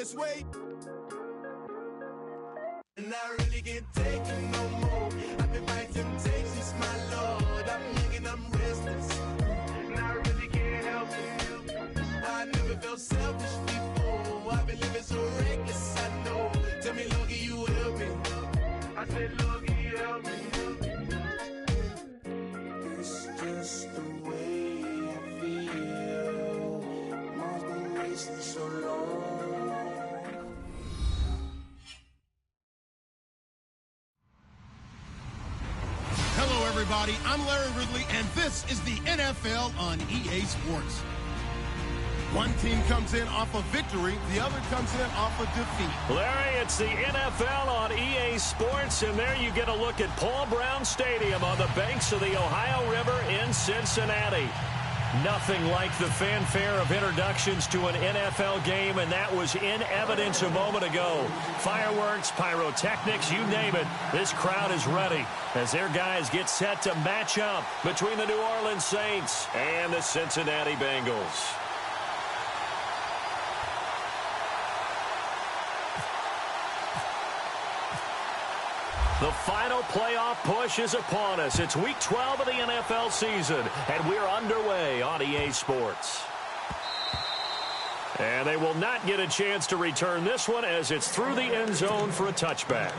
this way. And I really can't take it no more. I've been fighting temptations, my Lord. I'm young and I'm restless, and I really can't help it. I never felt selfish before. I've been living so reckless, I know. Tell me, Lord, can you help me? I said, Lord, can you help me? It's just the way I feel. Mom's been wasting so long. Hello, everybody. I'm Larry Ridley, and this is the NFL on EA Sports. One team comes in off a victory, the other comes in off a defeat. Larry, it's the NFL on EA Sports, and there you get a look at Paul Brown Stadium on the banks of the Ohio River in Cincinnati. Nothing like the fanfare of introductions to an NFL game, and that was in evidence a moment ago. Fireworks, pyrotechnics, you name it. This crowd is ready as their guys get set to match up between the New Orleans Saints and the Cincinnati Bengals. The final playoff push is upon us. It's Week 12 of the NFL season, and we're underway on EA Sports. And they will not get a chance to return this one as it's through the end zone for a touchback.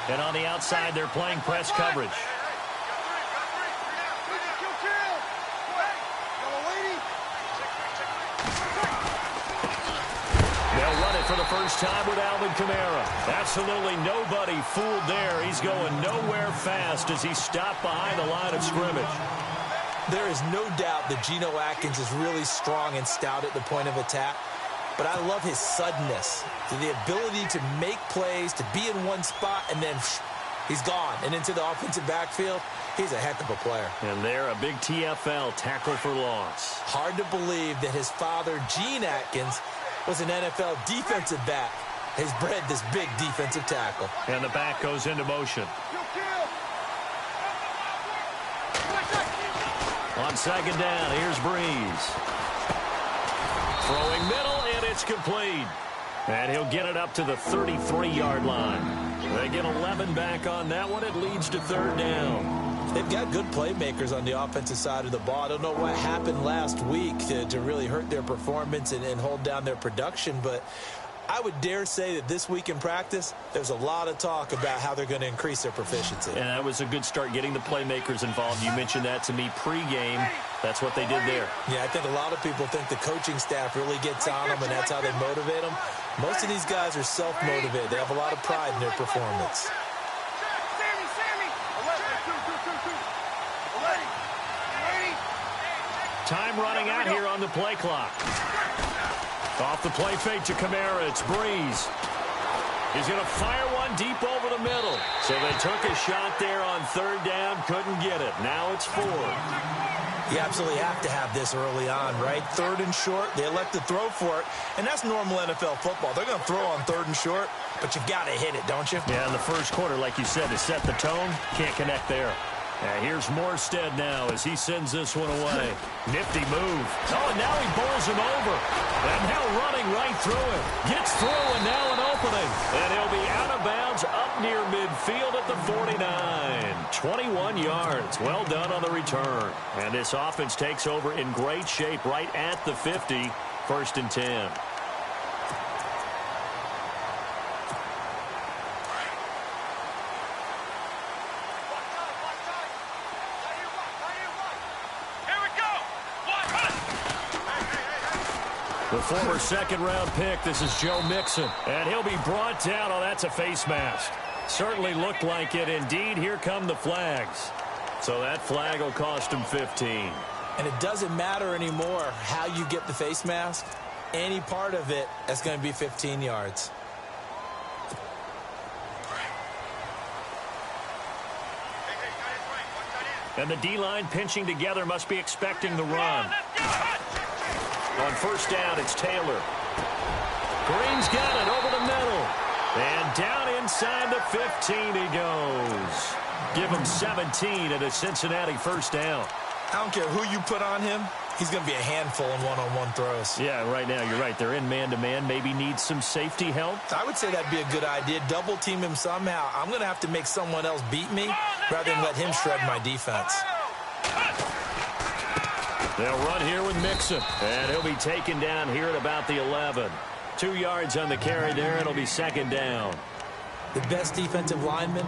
And on the outside, they're playing press coverage. They'll run it for the first time with Alvin Kamara. Absolutely nobody fooled there. He's going nowhere fast as he stopped behind the line of scrimmage. There is no doubt that Geno Atkins is really strong and stout at the point of attack. But I love his suddenness, the ability to make plays, to be in one spot, and then he's gone. And into the offensive backfield, he's a heck of a player. And there, a big TFL, tackle for loss. Hard to believe that his father, Gene Atkins, was an NFL defensive back. Has bred this big defensive tackle. And the back goes into motion. On second down, here's Breeze. Throwing middle, and it's complete. And he'll get it up to the 33-yard line. They get 11 back on that one. It leads to third down. They've got good playmakers on the offensive side of the ball. I don't know what happened last week to really hurt their performance and hold down their production, but I would dare say that this week in practice, there's a lot of talk about how they're going to increase their proficiency. And that was a good start, getting the playmakers involved. You mentioned that to me pregame. That's what they did there. Yeah, I think a lot of people think the coaching staff really gets on them, and that's how they motivate them. Most of these guys are self-motivated. They have a lot of pride in their performance. Time running out here on the play clock. Off the play fake to Kamara, it's Breeze. He's going to fire one deep over the middle. So they took a shot there on third down, couldn't get it. Now it's 4. You absolutely have to have this early on, right? Third and short, they elect to throw for it, and that's normal NFL football. They're going to throw on third and short, but you've got to hit it, don't you? Yeah, in the first quarter, like you said, to set the tone, can't connect there. And here's Morstead now as he sends this one away. Nifty move. Oh, and now he bowls him over. And now running right through it. Gets through, and now an opening. And he'll be out of bounds up near midfield at the 49. 21 yards. Well done on the return. And this offense takes over in great shape right at the 50. 1st and 10. The former second-round pick, this is Joe Mixon. And he'll be brought down. Oh, that's a face mask. Certainly looked like it. Indeed, here come the flags. So that flag will cost him 15. And it doesn't matter anymore how you get the face mask. Any part of it, that's going to be 15 yards. And the D-line pinching together must be expecting the run. On first down, it's Taylor. Green's got it over the middle. And down inside the 15 he goes. Give him 17 at a Cincinnati first down. I don't care who you put on him. He's going to be a handful in one-on-one throws. Yeah, right now you're right. They're in man-to-man. Maybe need some safety help. I would say that'd be a good idea. Double team him somehow. I'm going to have to make someone else beat me rather than let him shred my defense. They'll run here with Mixon. And he'll be taken down here at about the 11. 2 yards on the carry there. It'll be second down. The best defensive linemen,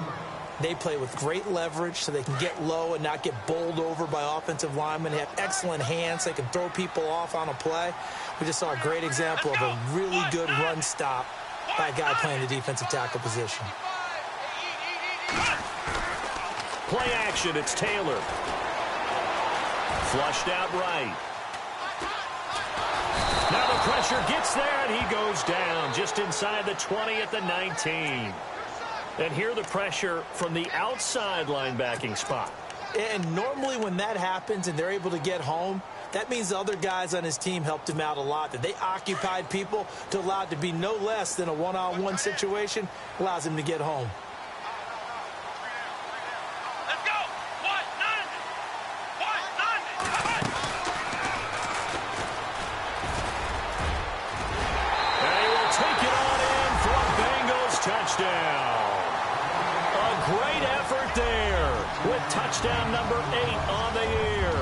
they play with great leverage so they can get low and not get bowled over by offensive linemen. They have excellent hands. They can throw people off on a play. We just saw a great example of a really good run stop by a guy playing the defensive tackle position. Play action. It's Taylor. Flushed out right. Now the pressure gets there, and he goes down just inside the 20 at the 19. And here the pressure from the outside linebacking spot. And normally when that happens and they're able to get home, that means the other guys on his team helped him out a lot. That they occupied people to allow it to be no less than a one-on-one situation allows him to get home. Let's go! And he will take it on in for a Bengals touchdown. Great effort there with touchdown number 8 on the year.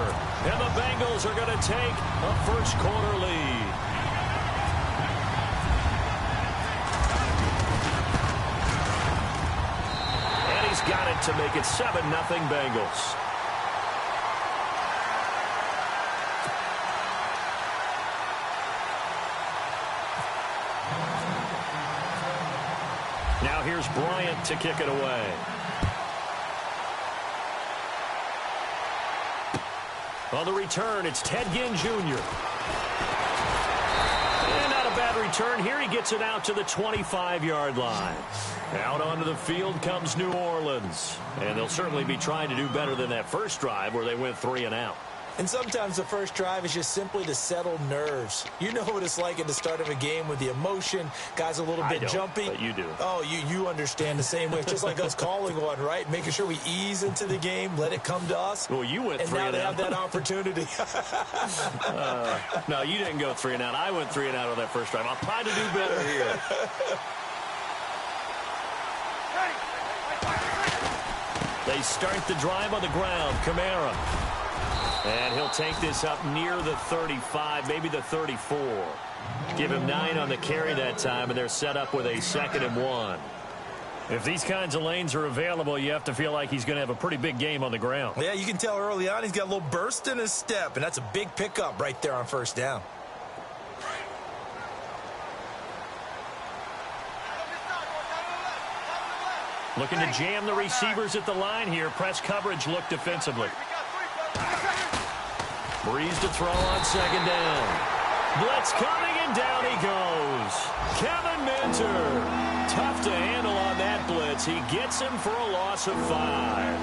And the Bengals are going to take a first quarter lead. And he's got it to make it 7-0 Bengals. Now here's Bryant to kick it away. On the return, it's Ted Ginn Jr. And not a bad return here. He gets it out to the 25-yard line. Out onto the field comes New Orleans. And they'll certainly be trying to do better than that first drive where they went 3 and out. And sometimes the first drive is just simply to settle nerves. You know what it's like at the start of a game with the emotion. Guys a little bit jumpy. But you do. Oh, you understand the same way. It's just like us calling one, right? Making sure we ease into the game, let it come to us. Well, you went 3 and out. And now they have that opportunity. No, you didn't go 3 and out. I went 3 and out on that first drive. I'll try to do better here. They start the drive on the ground. Kamara. And he'll take this up near the 35, maybe the 34. Give him 9 on the carry that time, and they're set up with a 2nd and 1. If these kinds of lanes are available, you have to feel like he's going to have a pretty big game on the ground. Yeah, you can tell early on he's got a little burst in his step, and that's a big pickup right there on first down. Looking to jam the receivers at the line here. Press coverage look defensively. Breeze to throw on 2nd down. Blitz coming, and down he goes. Kevin Minter. Tough to handle on that blitz. He gets him for a loss of 5.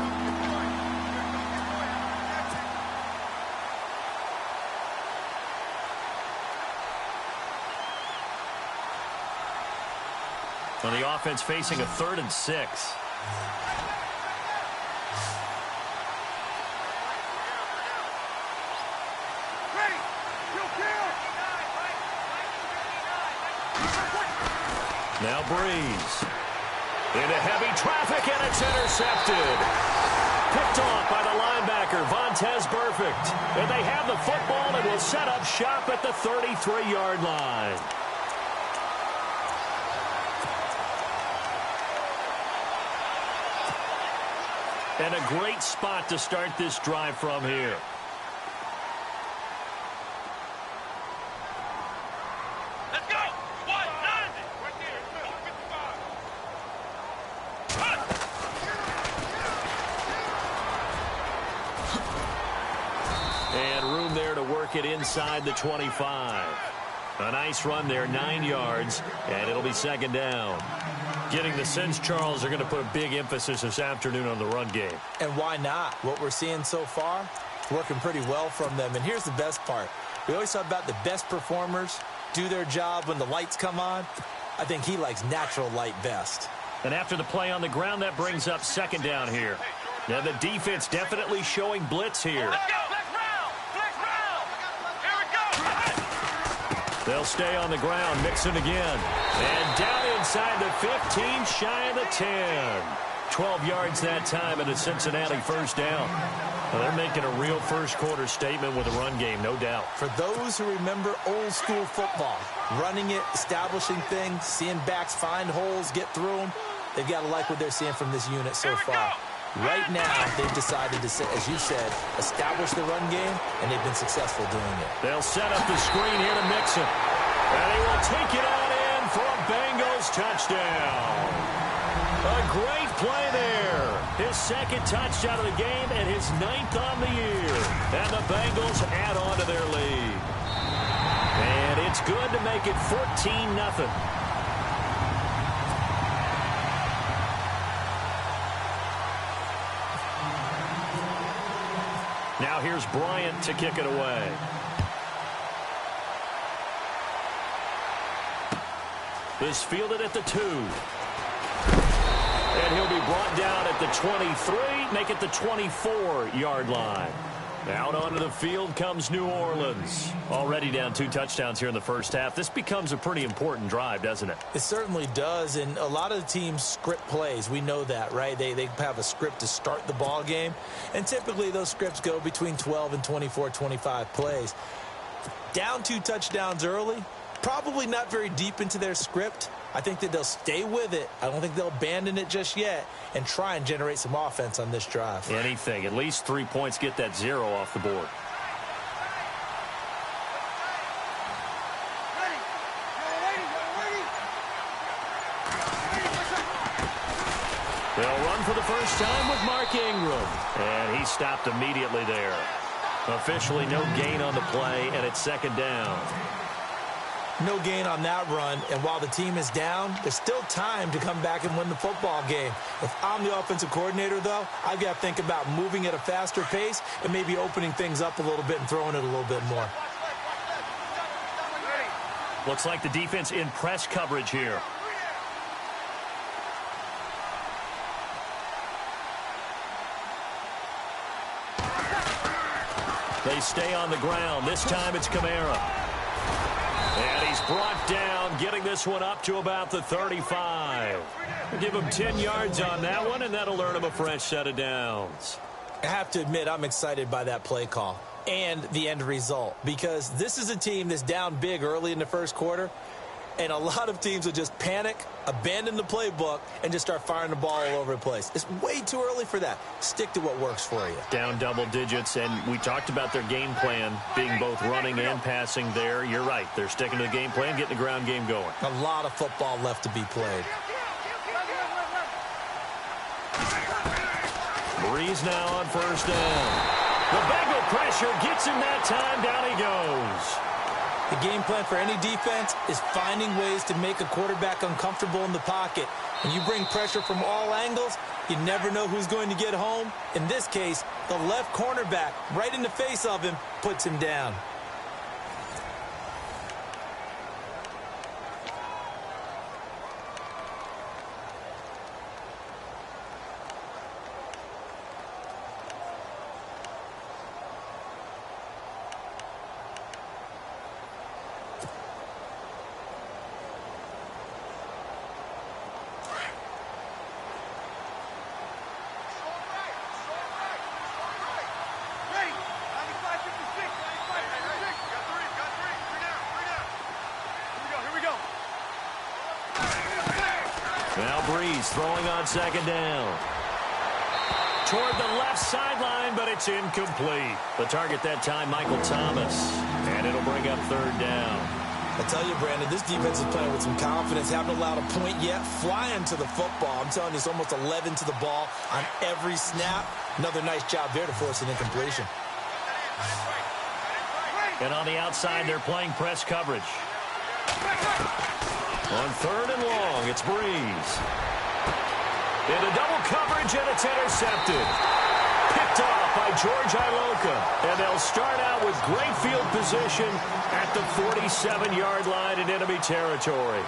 On the offense facing a 3rd and 6. Now Breeze. Into heavy traffic, and it's intercepted. Picked off by the linebacker, Vontaze Burfict. And they have the football and will set up shop at the 33-yard line. And a great spot to start this drive from here. Let's go! And room there to work it inside the 25. A nice run there, 9 yards, and it'll be 2nd down. Getting the sense, Charles, are going to put a big emphasis this afternoon on the run game. And why not? What we're seeing so far, working pretty well from them. And here's the best part. We always talk about the best performers do their job when the lights come on. I think he likes natural light best. And after the play on the ground, that brings up second down here. Now the defense definitely showing blitz here. Let's go! Flex round! Flex round! Here we go! They'll stay on the ground, mixing again. And down inside the 15, shy of the 10. 12 yards that time and a Cincinnati first down. Well, they're making a real first-quarter statement with a run game, no doubt. For those who remember old-school football, running it, establishing things, seeing backs find holes, get through them, they've got to like what they're seeing from this unit so far. Right now, they've decided to, as you said, establish the run game, and they've been successful doing it. They'll set up the screen here to Mixon. And he will take it on in for a Bengals touchdown. A great play there. His second touchdown of the game and his 9th on the year. And the Bengals add on to their lead. And it's good to make it 14-0. Now here's Bryant to kick it away. This fielded at the 2. And he'll be brought down at the 23, make it the 24-yard line. Out onto the field comes New Orleans. Already down 2 touchdowns here in the first half. This becomes a pretty important drive, doesn't it? It certainly does, and a lot of the teams script plays. We know that, right? They have a script to start the ball game, and typically those scripts go between 12 and 24, 25 plays. Down 2 touchdowns early, probably not very deep into their script. I think that they'll stay with it. I don't think they'll abandon it just yet and try and generate some offense on this drive. Anything. At least 3 points, get that 0 off the board. They'll run for the first time with Mark Ingram. And he stopped immediately there. Officially no gain on the play, and it's second down. No gain on that run, and while the team is down, there's still time to come back and win the football game. If I'm the offensive coordinator, though, I've got to think about moving at a faster pace and maybe opening things up a little bit and throwing it a little bit more. Looks like the defense in press coverage here. They stay on the ground. This time it's Kamara. And he's brought down, getting this one up to about the 35. We'll give him 10 yards on that one, and that'll earn him a fresh set of downs. I have to admit, I'm excited by that play call and the end result, because this is a team that's down big early in the first quarter, and a lot of teams will just panic, abandon the playbook, and just start firing the ball all over the place. It's way too early for that. Stick to what works for you. Down double digits, and we talked about their game plan being both running and passing there. You're right. They're sticking to the game plan, getting the ground game going. A lot of football left to be played. Breeze now on first down. The Bengal pressure gets him that time. Down he goes. The game plan for any defense is finding ways to make a quarterback uncomfortable in the pocket. When you bring pressure from all angles, you never know who's going to get home. In this case, the left cornerback, right in the face of him, puts him down. Now Breeze throwing on second down. Toward the left sideline, but it's incomplete. The target that time, Michael Thomas. And it'll bring up third down. I tell you, Brandon, this defense is playing with some confidence. Haven't allowed a point yet. Flying to the football. I'm telling you, it's almost 11 to the ball on every snap. Another nice job there to force an incompletion. And on the outside, they're playing press coverage. On 3rd and long, it's Breeze. Into double coverage, and it's intercepted. Picked off by George Iloka. And they'll start out with great field position at the 47-yard line in enemy territory.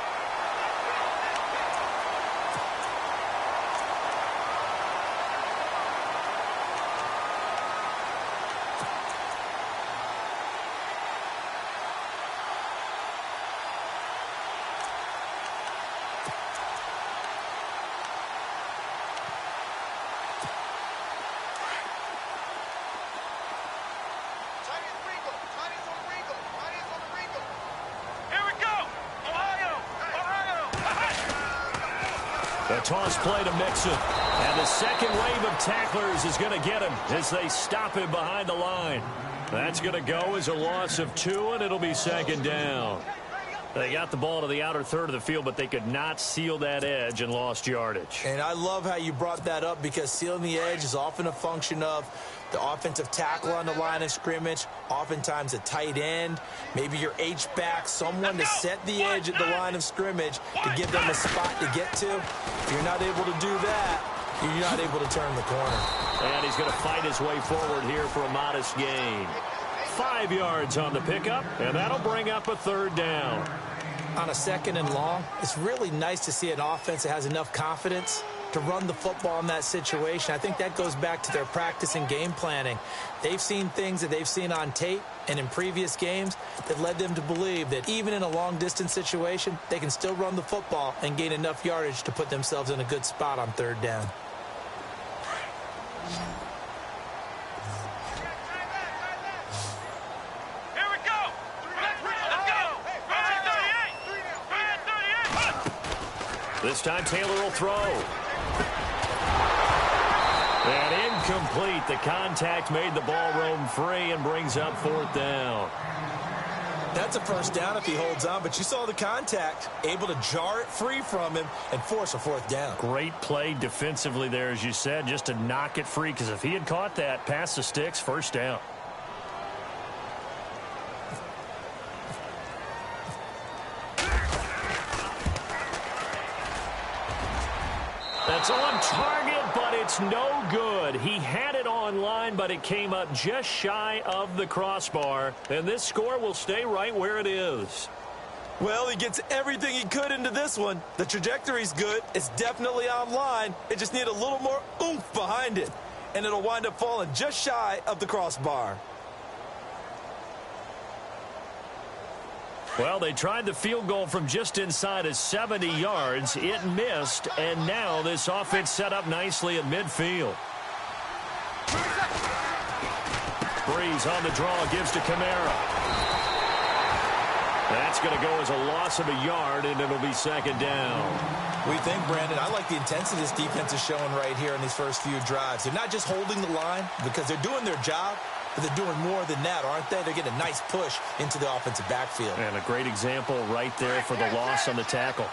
A toss play to Mixon. And the second wave of tacklers is going to get him as they stop him behind the line. That's going to go as a loss of 2, and it'll be 2nd down. They got the ball to the outer third of the field, but they could not seal that edge and lost yardage. And I love how you brought that up, because sealing the edge is often a function of the offensive tackle on the line of scrimmage, oftentimes a tight end, maybe your H-back, someone to set the edge at the line of scrimmage to give them a spot to get to. If you're not able to do that, you're not able to turn the corner. And he's going to fight his way forward here for a modest gain. 5 yards on the pickup, and that'll bring up a 3rd down. On a 2nd and long, it's really nice to see an offense that has enough confidence to run the football in that situation. I think that goes back to their practice and game planning. They've seen things that they've seen on tape and in previous games that led them to believe that even in a long-distance situation, they can still run the football and gain enough yardage to put themselves in a good spot on 3rd down. This time Taylor will throw. And incomplete. The contact made the ball roam free and brings up 4th down. That's a 1st down if he holds on, but you saw the contact, able to jar it free from him and force a 4th down. Great play defensively there, as you said, just to knock it free, because if he had caught that, past the sticks, 1st down. That's on target, but it's no good. He had it on line, but it came up just shy of the crossbar. And this score will stay right where it is. Well, he gets everything he could into this one. The trajectory's good. It's definitely on line. It just needs a little more oomph behind it. And it'll wind up falling just shy of the crossbar. Well, they tried the field goal from just inside of 70 yards. It missed, and now this offense set up nicely at midfield. Breeze on the draw, gives to Kamara. That's going to go as a loss of a yard, and it'll be 2nd down. What do you think, Brandon? I like the intensity this defense is showing right here in these first few drives. They're not just holding the line because they're doing their job, but they're doing more than that, aren't they? They're getting a nice push into the offensive backfield. And a great example right there for the loss on the tackle.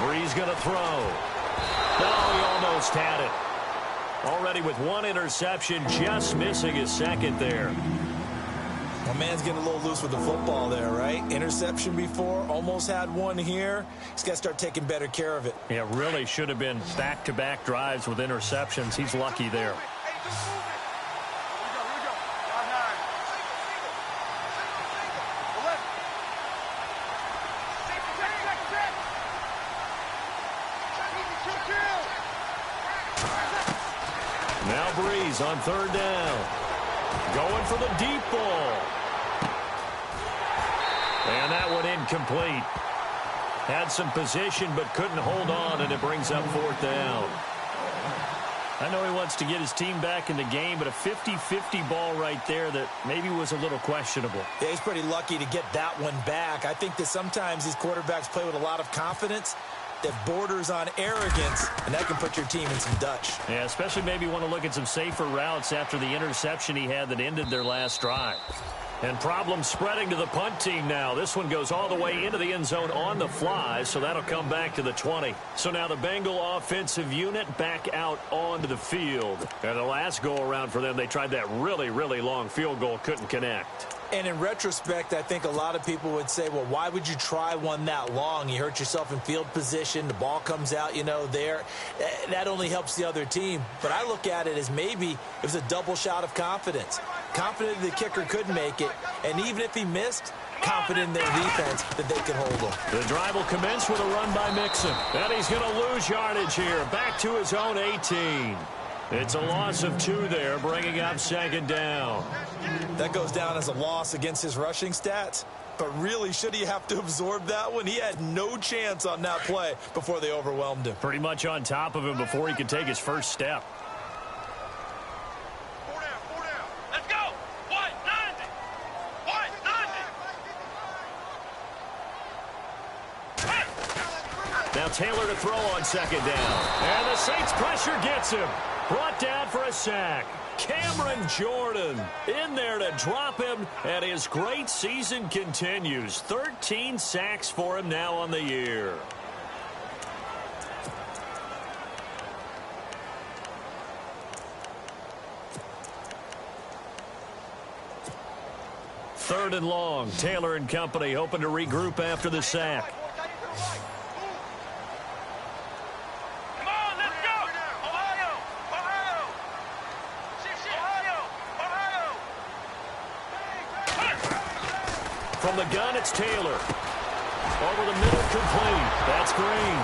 Breeze going to throw. No, he almost had it. Already with 1 interception, just missing his 2nd there. My man's getting a little loose with the football there, right? Interception before, almost had 1 here. He's got to start taking better care of it. Yeah, really should have been back-to-back drives with interceptions. He's lucky there. Now Breeze on 3rd down. Going for the deep ball. And that one incomplete. Had some position but couldn't hold on, and it brings up 4th down. I know he wants to get his team back in the game, but a 50-50 ball right there that maybe was a little questionable. Yeah, he's pretty lucky to get that one back. I think that sometimes these quarterbacks play with a lot of confidence, that borders on arrogance, and that can put your team in some Dutch. Yeah, especially maybe want to look at some safer routes after the interception he had that ended their last drive. And problems spreading to the punt team now. This one goes all the way into the end zone on the fly, so that'll come back to the 20. So now the Bengal offensive unit back out onto the field. And the last go-around for them, they tried that really, really long field goal, couldn't connect. And in retrospect, I think a lot of people would say, well, why would you try one that long? You hurt yourself in field position. The ball comes out, there. That only helps the other team. But I look at it as maybe it was a double shot of confidence. Confident the kicker could make it. And even if he missed, confident in their defense that they could hold him. The drive will commence with a run by Mixon. And he's going to lose yardage here. Back to his own 18. It's a loss of 2 there, bringing up second down. That goes down as a loss against his rushing stats. But really, should he have to absorb that one? He had no chance on that play before they overwhelmed him. Pretty much on top of him before he could take his first step. 4 down. Let's go. White, 90. White, 90. Now Taylor to throw on second down. And the Saints pressure gets him. Brought down for a sack. Cameron Jordan in there to drop him, and his great season continues. 13 sacks for him now on the year. Third and long. Taylor and company hoping to regroup after the sack. From the gun, it's Taylor. Over the middle, complete. That's Green.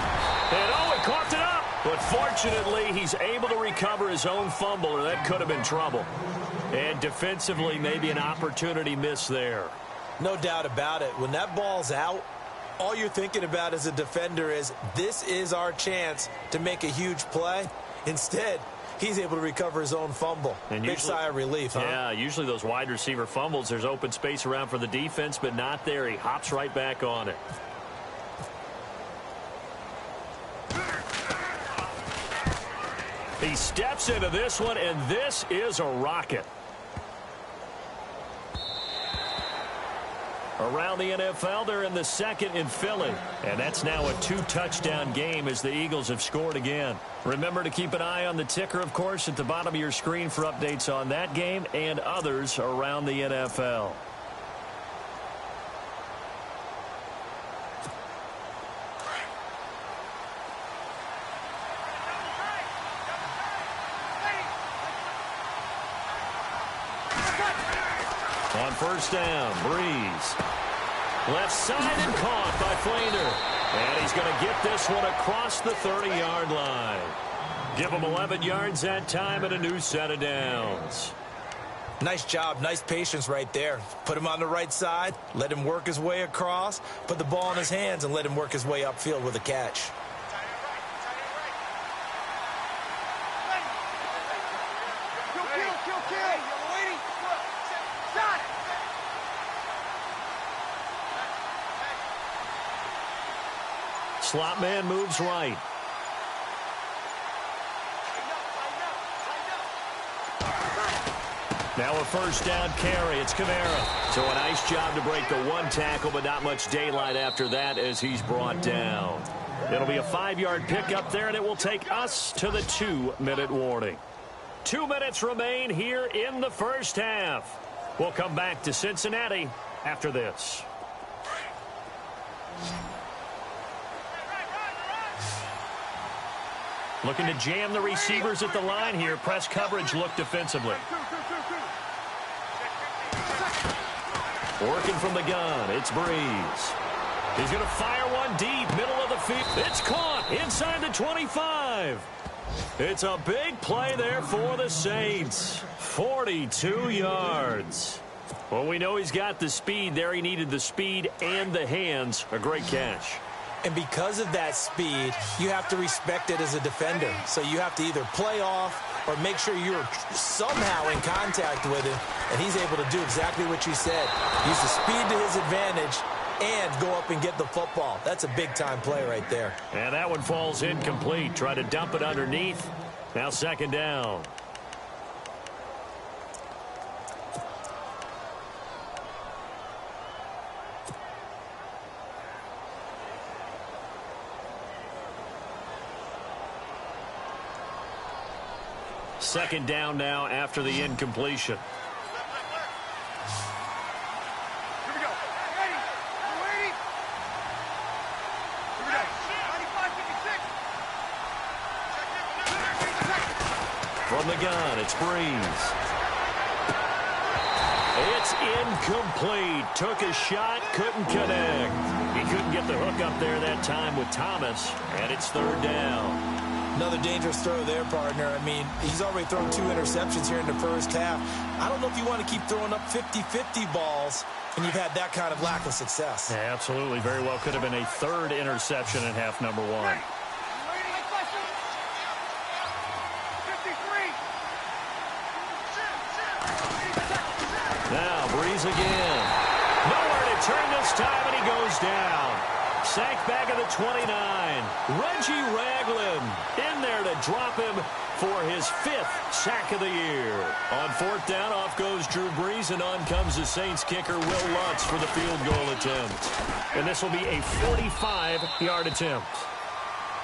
And he coughed it up. But fortunately, he's able to recover his own fumble, or that could have been trouble. And defensively, maybe an opportunity missed there. No doubt about it. When that ball's out, all you're thinking about as a defender is, this is our chance to make a huge play. Instead, he's able to recover his own fumble. And big sigh of relief, huh? Yeah, usually those wide receiver fumbles, there's open space around for the defense, but not there. He hops right back on it. He steps into this one, and this is a rocket. Around the NFL, they're in the second in Philly. And that's now a 2-touchdown game as the Eagles have scored again. Remember to keep an eye on the ticker, of course, at the bottom of your screen for updates on that game and others around the NFL. On first down, Breeze. Left side and caught by Flander. And he's going to get this one across the 30-yard line. Give him 11 yards that time and a new set of downs. Nice job, nice patience right there. Put him on the right side, let him work his way across, put the ball in his hands, and let him work his way upfield with a catch. Slot man moves right. Now a first down carry. It's Kamara. So a nice job to break the one tackle, but not much daylight after that as he's brought down. It'll be a 5-yard pickup there, and it will take us to the 2-minute warning. 2 minutes remain here in the first half. We'll come back to Cincinnati after this. Looking to jam the receivers at the line here. Press coverage look defensively. Working from the gun, it's Breeze. He's going to fire one deep, middle of the field. It's caught inside the 25. It's a big play there for the Saints. 42 yards. Well, we know he's got the speed there. He needed the speed and the hands. A great catch. And because of that speed, you have to respect it as a defender. So you have to either play off or make sure you're somehow in contact with him. And he's able to do exactly what you said. Use the speed to his advantage and go up and get the football. That's a big-time play right there. And that one falls incomplete. Try to dump it underneath. Now second down. Second down now after the incompletion. Here we go. Ready. We're waiting. Here we go. 95-56. From the gun, it's Breeze. It's incomplete. Took a shot, couldn't connect. He couldn't get the hook up there that time with Thomas, and it's third down. Another dangerous throw there, partner. I mean, he's already thrown 2 interceptions here in the first half. I don't know if you want to keep throwing up 50-50 balls when you've had that kind of lack of success. Yeah, absolutely. Very well could have been a third interception in half number 1. Ready. 53. Now, Breeze again. Nowhere to turn this time, and he goes down. Sacked back at the 29. Reggie Ragland in there to drop him for his 5th sack of the year. On fourth down, off goes Drew Brees, and on comes the Saints kicker, Will Lutz, for the field goal attempt. And this will be a 45-yard attempt.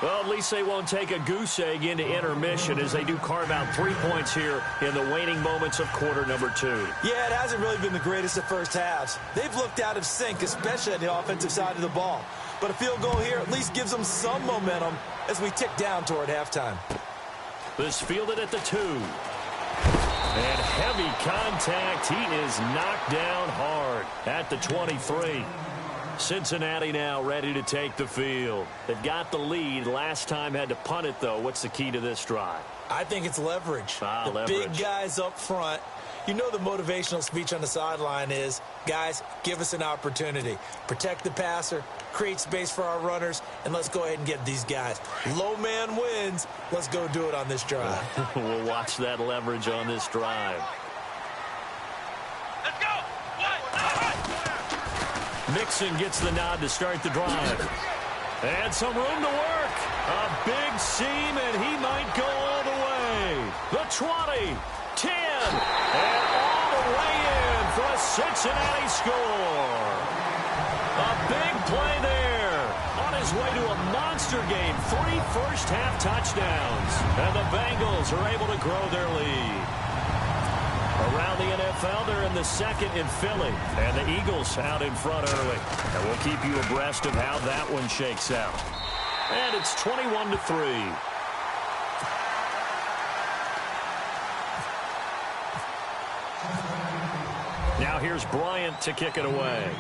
Well, at least they won't take a goose egg into intermission as they do carve out 3 points here in the waning moments of quarter number 2. Yeah, it hasn't really been the greatest of first halves. They've looked out of sync, especially on the offensive side of the ball. But a field goal here at least gives them some momentum as we tick down toward halftime. This fielded at the 2. And heavy contact. He is knocked down hard at the 23. Cincinnati now ready to take the field. They've got the lead. Last time had to punt it, though. What's the key to this drive? I think it's leverage. Leverage. Big guys up front. You know the motivational speech on the sideline is, guys, give us an opportunity. Protect the passer, create space for our runners, and let's go ahead and get these guys. Low man wins. Let's go do it on this drive. We'll watch that leverage on this drive. Let's go. Mixon gets the nod to start the drive. And some room to work. A big seam, and he might go all the way. The 20, 10, and all the way in for a Cincinnati score. A big play there. On his way to a monster game. 3 first-half touchdowns. And the Bengals are able to grow their lead. Around the NFL, they're in the second in Philly. And the Eagles out in front early. And we'll keep you abreast of how that one shakes out. And it's 21-3. Now here's Bryant to kick it away.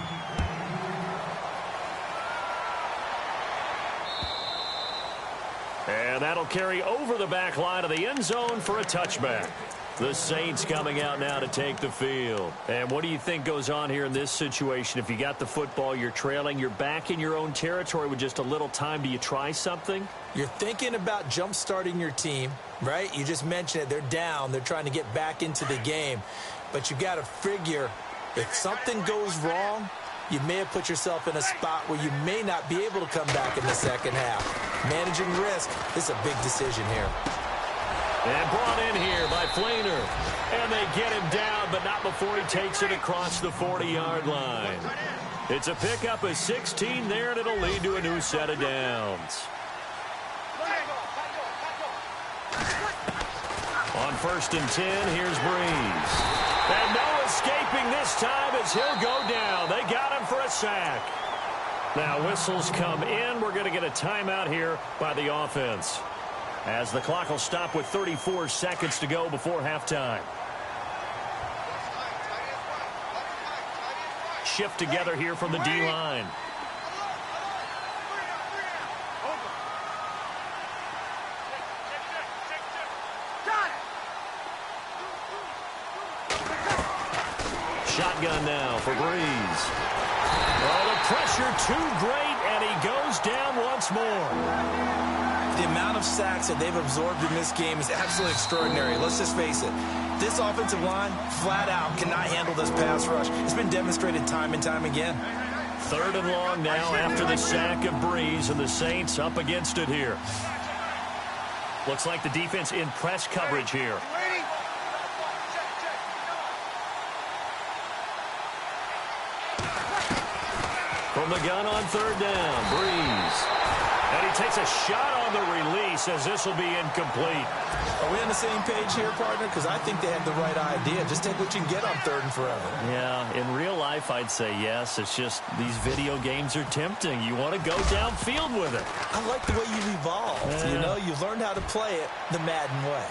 And that'll carry over the back line of the end zone for a touchback. The Saints coming out now to take the field. And what do you think goes on here in this situation? If you got the football, you're trailing, you're back in your own territory with just a little time. Do you try something? You're thinking about jump-starting your team, right? You just mentioned it. They're down. They're trying to get back into the game. But you got to figure if something goes wrong, you may have put yourself in a spot where you may not be able to come back in the second half. Managing risk is a big decision here. And brought in here by Flainer. And they get him down, but not before he takes it across the 40-yard line. It's a pickup of 16 there, and it'll lead to a new set of downs. On 1st and 10, here's Breeze. And no escaping this time as he'll go down. They got him for a sack. Now whistles come in. We're going to get a timeout here by the offense, as the clock will stop with 34 seconds to go before halftime. Shift together here from the D-line. Shotgun now for Breeze. Oh, the pressure too great, and he goes down once more. The amount of sacks that they've absorbed in this game is absolutely extraordinary. Let's just face it. This offensive line, flat out, cannot handle this pass rush. It's been demonstrated time and time again. 3rd and long now after the sack of Breeze, and the Saints up against it here. Looks like the defense in press coverage here. From the gun on 3rd down, Breeze. And he takes a shot on the release as this will be incomplete. Are we on the same page here, partner? Because I think they had the right idea. Just take what you can get on 3rd and forever. Yeah, in real life, I'd say yes. It's just these video games are tempting. You want to go downfield with it. I like the way you've evolved. Yeah. You know, you've learned how to play it the Madden way.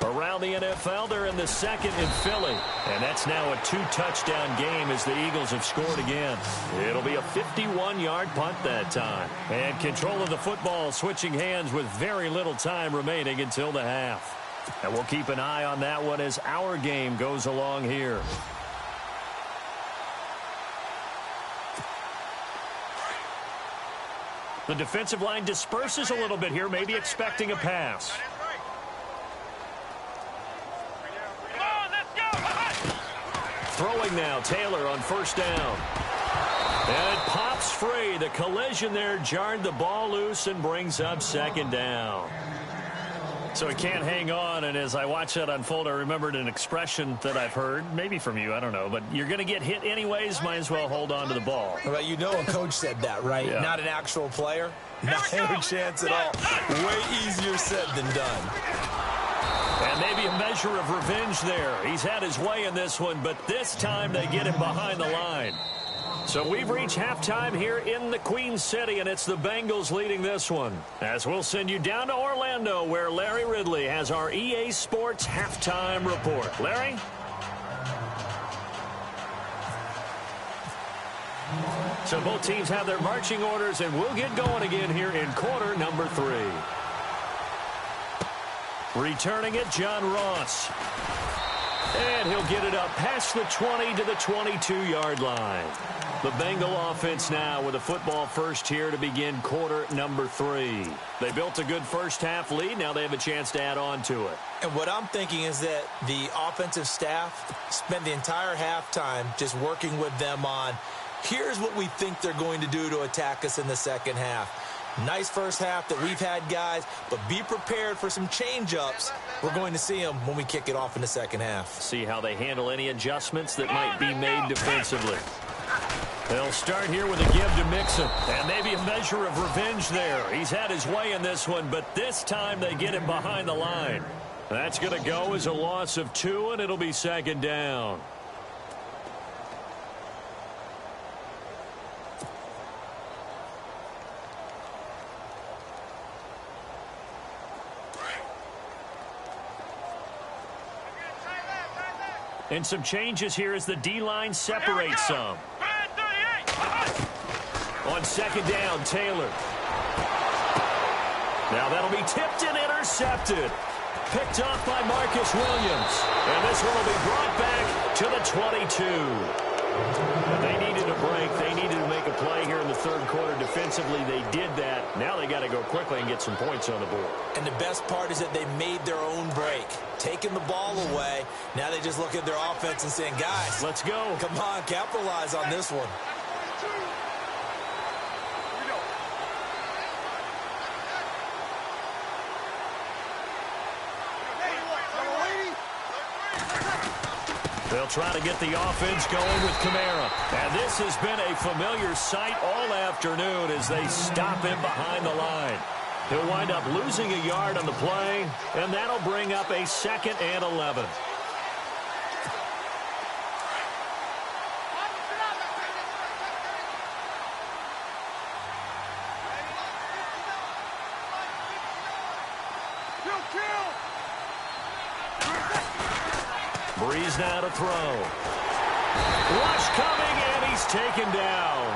Around the NFL, they're in the 2nd in Philly. And that's now a 2-touchdown game as the Eagles have scored again. It'll be a 51-yard punt that time. And control of the football switching hands with very little time remaining until the half. And we'll keep an eye on that one as our game goes along here. The defensive line disperses a little bit here, maybe expecting a pass. Throwing now, Taylor on 1st down. And it pops free. The collision there jarred the ball loose and brings up 2nd down. So he can't hang on, and as I watch that unfold, I remembered an expression that I've heard, maybe from you, I don't know, but you're going to get hit anyways, might as well hold on to the ball. Well, you know a coach said that, right? Yeah. Not an actual player. Not any chance at all. Way easier said than done. And maybe a measure of revenge there. He's had his way in this one, but this time they get him behind the line. So we've reached halftime here in the Queen City, and it's the Bengals leading this one. As we'll send you down to Orlando, where Larry Ridley has our EA Sports halftime report. Larry? So both teams have their marching orders, and we'll get going again here in quarter number 3. Returning it, John Ross. And he'll get it up past the 20 to the 22-yard line. The Bengal offense now with a football first here to begin quarter number 3. They built a good first-half lead. Now they have a chance to add on to it. And what I'm thinking is that the offensive staff spent the entire halftime just working with them on, here's what we think they're going to do to attack us in the second half. Nice first half that we've had, guys, but be prepared for some change-ups. We're going to see them when we kick it off in the second half. See how they handle any adjustments that might be made defensively. They'll start here with a give to Mixon. And maybe a measure of revenge there. He's had his way in this one, but this time they get him behind the line. That's going to go as a loss of 2, and it'll be 2nd down. And some changes here as the D-line separates some. On 2nd down, Taylor. Now that'll be tipped and intercepted. Picked off by Marcus Williams. And this one will be brought back to the 22. And they needed a break. They needed to make a play here in the 3rd quarter. Defensively, they did that. Now they got to go quickly and get some points on the board. And the best part is that they made their own break. Taking the ball away. Now they just look at their offense and saying, guys, let's go. Come on, capitalize on this one. They'll try to get the offense going with Kamara. And this has been a familiar sight all afternoon as they stop him behind the line. He'll wind up losing a yard on the play, and that'll bring up a 2nd and 11. Breeze now to throw. Rush coming, and he's taken down.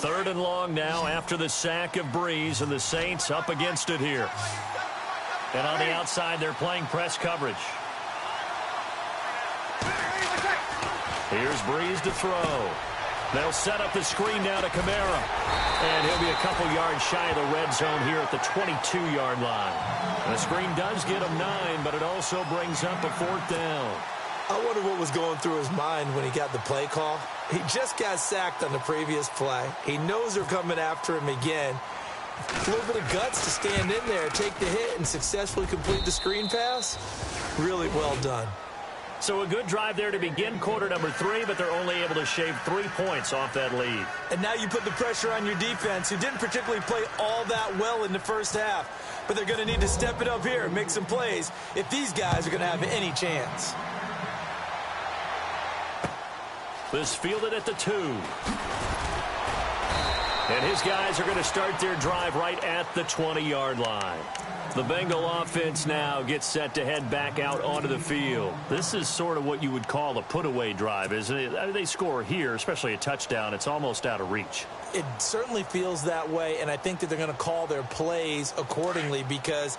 3rd and long now after the sack of Breeze, and the Saints up against it here. And on the outside, they're playing press coverage. Here's Breeze to throw. They'll set up the screen now to Kamara. And he'll be a couple yards shy of the red zone here at the 22-yard line. The screen does get him 9, but it also brings up a 4th down. I wonder what was going through his mind when he got the play call. He just got sacked on the previous play. He knows they're coming after him again. A little bit of guts to stand in there, take the hit, and successfully complete the screen pass. Really well done. So a good drive there to begin quarter number 3, but they're only able to shave 3 points off that lead. And now you put the pressure on your defense, who didn't particularly play all that well in the first half. But they're going to need to step it up here and make some plays if these guys are going to have any chance. This fielded at the 2. And his guys are going to start their drive right at the 20-yard line. The Bengal offense now gets set to head back out onto the field. This is sort of what you would call a put-away drive, isn't it? I mean, they score here, especially a touchdown. It's almost out of reach. It certainly feels that way, and I think that they're going to call their plays accordingly, because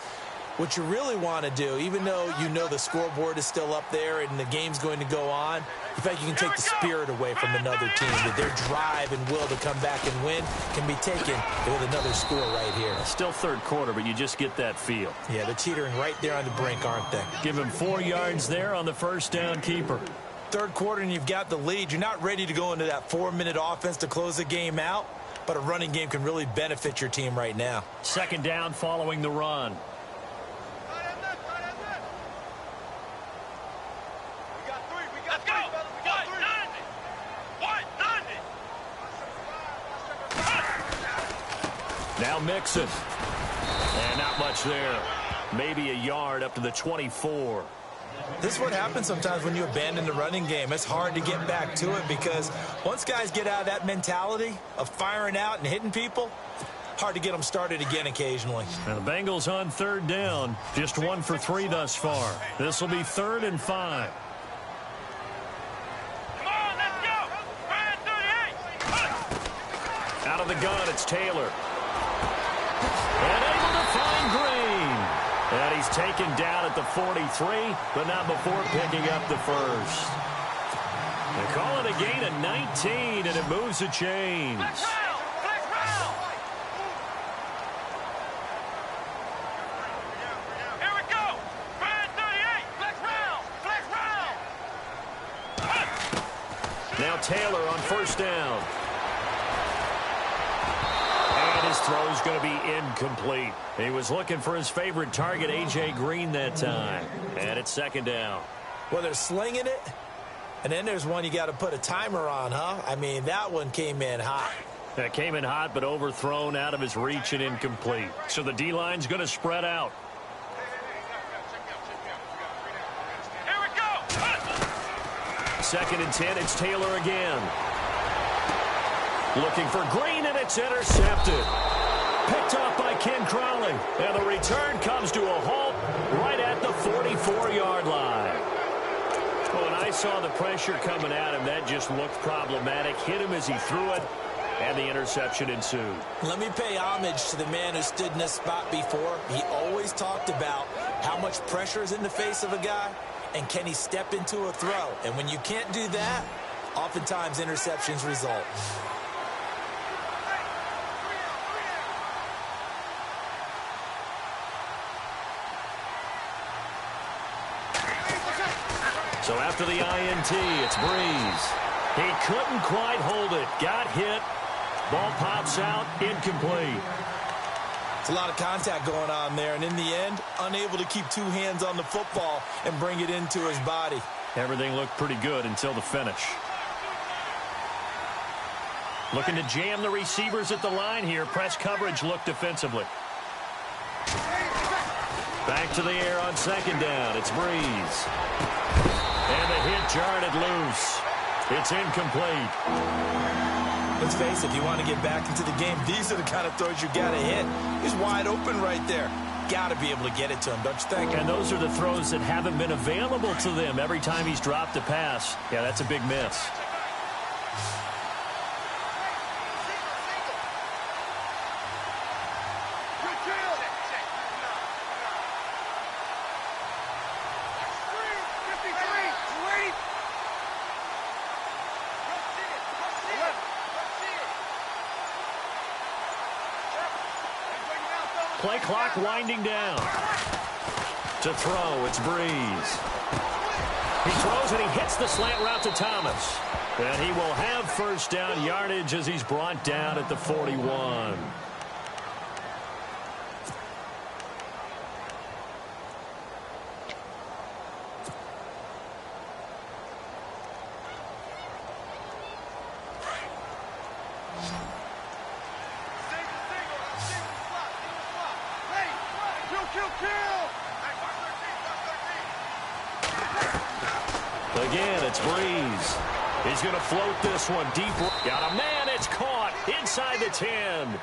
what you really want to do, even though you know the scoreboard is still up there and the game's going to go on, in fact, you can take the spirit away from another team. That their drive and will to come back and win can be taken with another score right here. Still 3rd quarter, but you just get that feel. Yeah, they're teetering right there on the brink, aren't they? Give him 4 yards there on the 1st down keeper. 3rd quarter and you've got the lead. You're not ready to go into that 4-minute offense to close the game out, but a running game can really benefit your team right now. 2nd down following the run. Now Mixon. And not much there. Maybe a yard up to the 24. This is what happens sometimes when you abandon the running game. It's hard to get back to it, because once guys get out of that mentality of firing out and hitting people, hard to get them started again occasionally. And the Bengals on 3rd down. Just 1 for 3 thus far. This will be 3rd and 5. Come on, let's go. Ryan 38. Out of the gun, it's Taylor. And able to find Green. And he's taken down at the 43, but not before picking up the 1st. They call it a gain of 19, and it moves the chains. Flex round. Here we go. Ryan 38. Flex round. Now Taylor on 1st down. His throw's going to be incomplete. He was looking for his favorite target, A.J. Green, that time. And it's 2nd down. Well, they're slinging it, and then there's one you got to put a timer on, huh? I mean, that one came in hot. That came in hot, but overthrown, out of his reach, and incomplete. So the D-line's going to spread out. Here we go. 2nd and 10, it's Taylor again. Looking for Green, and it's intercepted. Picked off by Ken Crowley. And the return comes to a halt right at the 44-yard line. When I saw the pressure coming at him, that just looked problematic. Hit him as he threw it, and the interception ensued. Let me pay homage to the man who stood in this spot before. He always talked about how much pressure is in the face of a guy, and can he step into a throw. And when you can't do that, oftentimes interceptions result. So after the INT, it's Breeze. He couldn't quite hold it. Got hit. Ball pops out. Incomplete. It's a lot of contact going on there, and in the end, unable to keep 2 hands on the football and bring it into his body. Everything looked pretty good until the finish. Looking to jam the receivers at the line here. Press coverage looked defensively. Back to the air on 2nd down. It's Breeze. And the hit jarred it loose. It's incomplete. Let's face it, if you want to get back into the game, these are the kind of throws you got to hit. He's wide open right there. Got to be able to get it to him, don't you think? And those are the throws that haven't been available to them every time he's dropped a pass. Yeah, that's a big miss. play clock winding down. To throw, it's Breeze. He throws and he hits the slant route to Thomas. And he will have first down yardage as he's brought down at the 41. Again, it's Breeze. He's going to float this one deep. Got a man. It's caught inside the 10.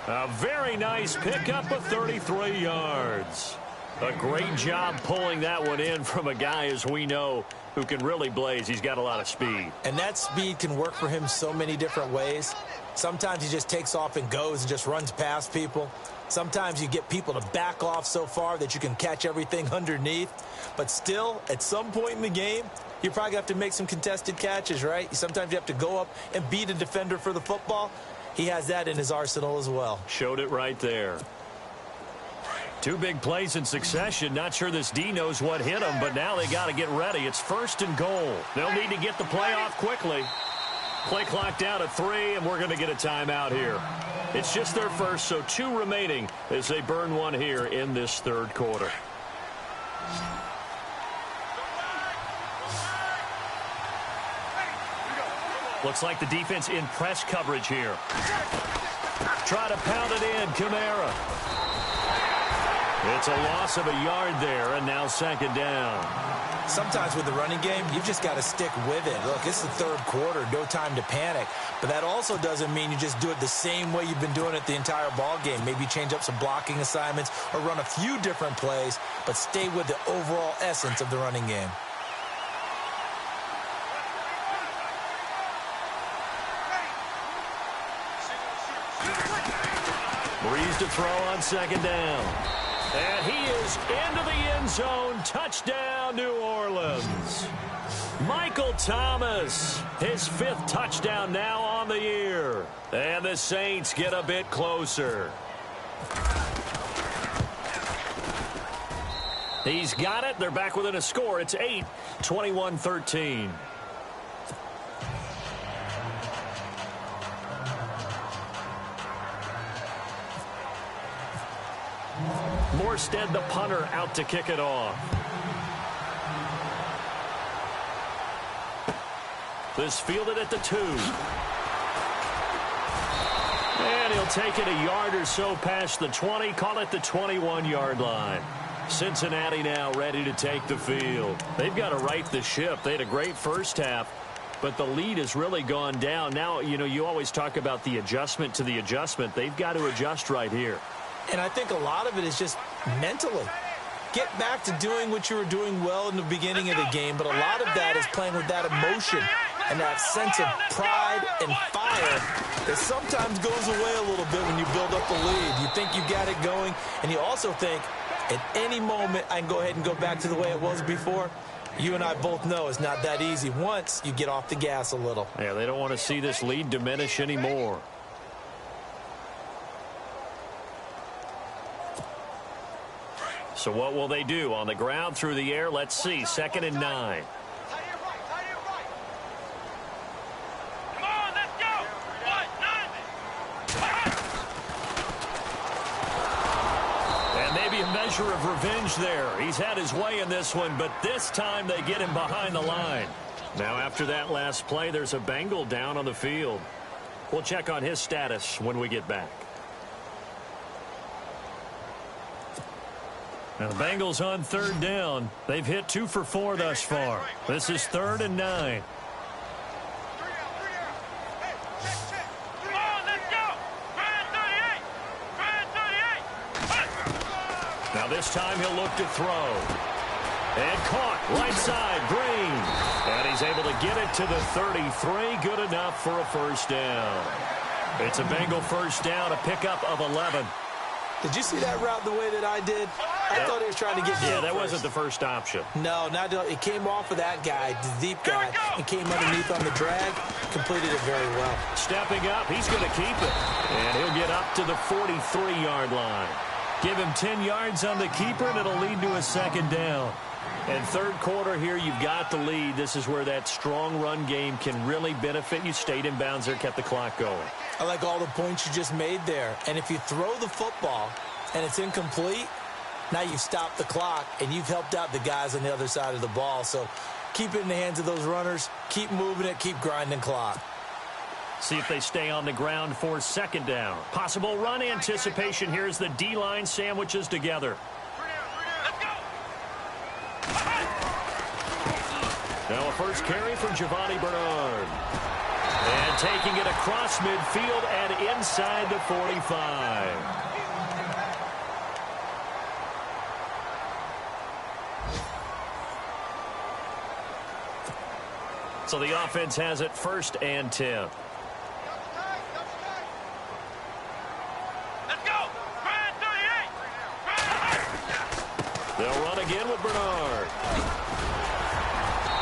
A very nice pickup of 33 yards. A great job pulling that one in from a guy, as we know, who can really blaze. He's got a lot of speed. And that speed can work for him so many different ways. Sometimes he just takes off and goes and just runs past people. Sometimes you get people to back off so far that you can catch everything underneath. But still, at some point in the game, you probably have to make some contested catches, right? Sometimes you have to go up and beat a defender for the football. He has that in his arsenal as well. Showed it right there. Two big plays in succession. Not sure this D knows what hit him, but now they got to get ready. It's 1st and goal. They'll need to get the play off quickly. Play clock down to 3, and we're going to get a timeout here. It's just their first, so 2 remaining as they burn one here in this 3rd quarter. Looks like the defense in press coverage here. Try to pound it in, Kamara. It's a loss of a yard there, and now 2nd down. Sometimes with the running game, you've just got to stick with it. Look, it's the 3rd quarter, no time to panic. But that also doesn't mean you just do it the same way you've been doing it the entire ball game. Maybe change up some blocking assignments or run a few different plays, but stay with the overall essence of the running game. Breeze to throw on 2nd down. And he is into the end zone. Touchdown, New Orleans. Michael Thomas, his 5th touchdown now on the year. And the Saints get a bit closer. He's got it. They're back within a score. It's 8, 21-13. Morstead, the punter, out to kick it off. This fielded at the 2. And he'll take it a yard or so past the 20. Call it the 21-yard line. Cincinnati now ready to take the field. They've got to right the ship. They had a great first half, but the lead has really gone down. Now, you know, you always talk about the adjustment to the adjustment. They've got to adjust right here. And I think a lot of it is just mentally. Get back to doing what you were doing well in the beginning of the game, but a lot of that is playing with that emotion and that sense of pride and fire that sometimes goes away a little bit when you build up the lead. You think you got it going, and you also think at any moment I can go ahead and go back to the way it was before. You and I both know it's not that easy once you get off the gas a little. Yeah, they don't want to see this lead diminish anymore. So what will they do? On the ground, through the air, let's see. 2nd and 9. Come on, let's go. 1-9. And maybe a measure of revenge there. He's had his way in this one, but this time they get him behind the line. Now after that last play, there's a Bengal down on the field. We'll check on his status when we get back. Now the Bengals on 3rd down. They've hit 2 for 4 thus far. This is 3rd and 9. Come on, let's go. Grind 38. Grind 38. Now this time he'll look to throw. And caught right side, Green. And he's able to get it to the 33. Good enough for a first down. It's a Bengal first down, a pickup of 11. Did you see that route the way that I did? I thought he was trying to get Yeah, that first. wasn't the first option. No, it came off of that guy, the deep guy, and came underneath on the drag, completed it very well. Stepping up, he's going to keep it. And he'll get up to the 43-yard line. Give him 10 yards on the keeper, and it'll lead to a second down. And third quarter here, you've got the lead. This is where that strong run game can really benefit you. Stayed in bounds there, kept the clock going. I like all the points you just made there. And if you throw the football and it's incomplete, now you've stopped the clock and you've helped out the guys on the other side of the ball. So keep it in the hands of those runners. Keep moving it. Keep grinding clock. See if they stay on the ground for second down. Possible run anticipation. Here's the D-line sandwiches together. Now a first carry for Giovanni Bernard. And taking it across midfield and inside the 45. So the offense has it 1st and 10. Let's go! Ryan 38! They'll run again with Bernard.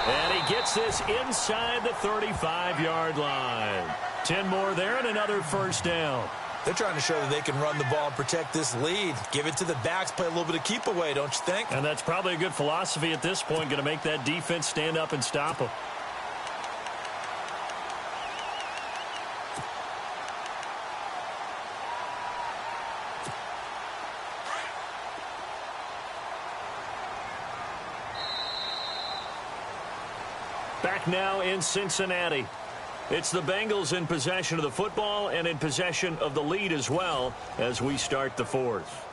And he gets this inside the 35-yard line. 10 more there and another first down. They're trying to show that they can run the ball and protect this lead. Give it to the backs, play a little bit of keep away, don't you think? And that's probably a good philosophy at this point, going to make that defense stand up and stop them. Back now in Cincinnati. It's the Bengals in possession of the football and in possession of the lead as well as we start the fourth.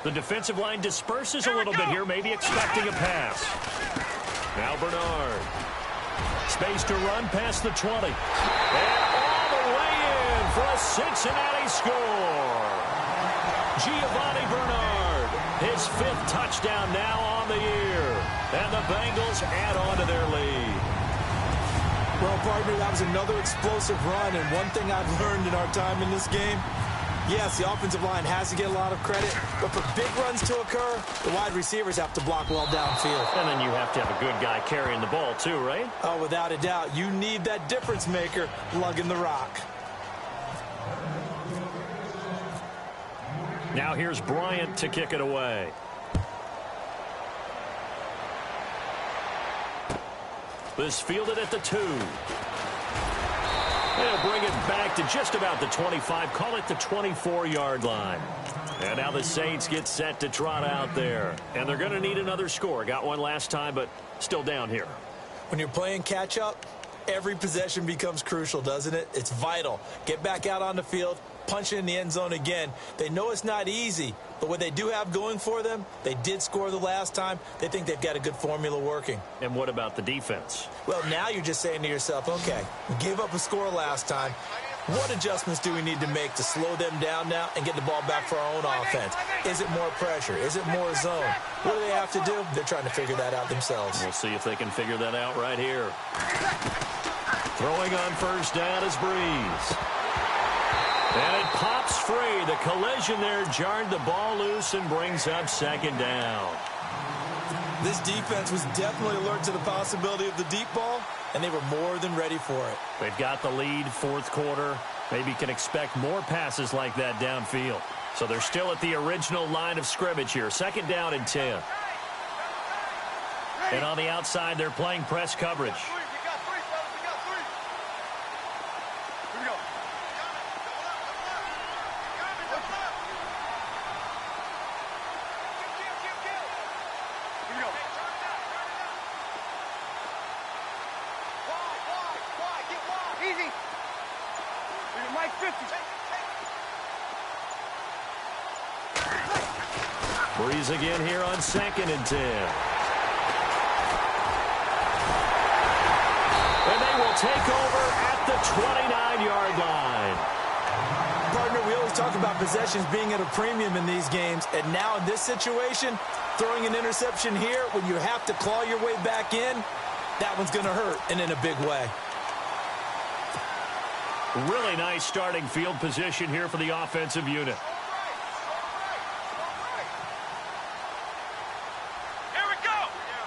The defensive line disperses a little bit here, maybe expecting a pass. Now Bernard. Space to run past the 20. And all the way in for a Cincinnati score. Giovanni Bernard, his 5th touchdown now on the year. And the Bengals add on to their lead. Well, partner, that was another explosive run. And one thing I've learned in our time in this game, yes, the offensive line has to get a lot of credit, but for big runs to occur, the wide receivers have to block well downfield. And then you have to have a good guy carrying the ball too, right? Oh, without a doubt. You need that difference maker lugging the rock. Now here's Bryant to kick it away. This fielded at the 2. They'll bring it back to just about the 25. Call it the 24-yard line. And now the Saints get set to trot out there. And they're going to need another score. Got one last time, but still down here. When you're playing catch-up, every possession becomes crucial, doesn't it? It's vital. Get back out on the field, punch it in the end zone again. They know it's not easy, but what they do have going for them, they did score the last time. They think they've got a good formula working. And what about the defense? Well, now you're just saying to yourself, okay, we gave up a score last time. What adjustments do we need to make to slow them down now and get the ball back for our own offense? Is it more pressure? Is it more zone? What do they have to do? They're trying to figure that out themselves. We'll see if they can figure that out right here. Throwing on first down is Breeze. And it pops free. The collision there jarred the ball loose and brings up second down. This defense was definitely alert to the possibility of the deep ball, and they were more than ready for it. They've got the lead, 4th quarter. Maybe can expect more passes like that downfield. So they're still at the original line of scrimmage here. 2nd down and 10. And on the outside, they're playing press coverage. Breeze again here on 2nd and 10. And they will take over at the 29-yard line. Partner, we always talk about possessions being at a premium in these games, and now in this situation, throwing an interception here when you have to claw your way back in, that one's going to hurt, and in a big way. Really nice starting field position here for the offensive unit. Here we go.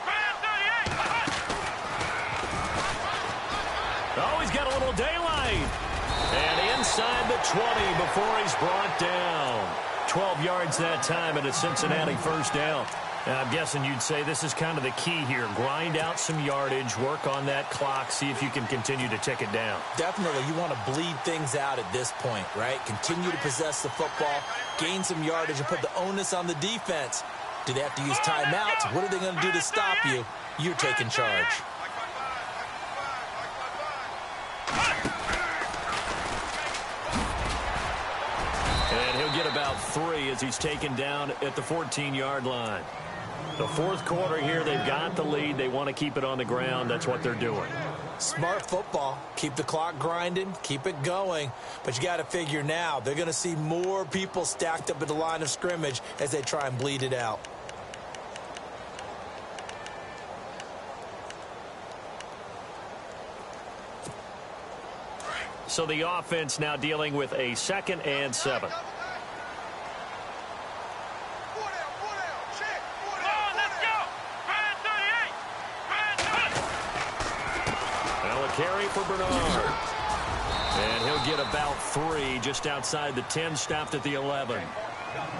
Brand 38. Oh, he's got a little daylight. And inside the 20 before he's brought down. 12 yards that time and a Cincinnati first down. And I'm guessing you'd say this is kind of the key here. Grind out some yardage, work on that clock, see if you can continue to tick it down. Definitely, you want to bleed things out at this point, right? Continue to possess the football, gain some yardage, and put the onus on the defense. Do they have to use timeouts? What are they going to do to stop you? You're taking charge. And he'll get about 3 as he's taken down at the 14-yard line. The fourth quarter here, they've got the lead. They want to keep it on the ground. That's what they're doing. Smart football. Keep the clock grinding. Keep it going. But you got to figure now, they're going to see more people stacked up at the line of scrimmage as they try and bleed it out. So the offense now dealing with a 2nd and 7. Carry for Bernard. And he'll get about 3 just outside the 10, stopped at the 11.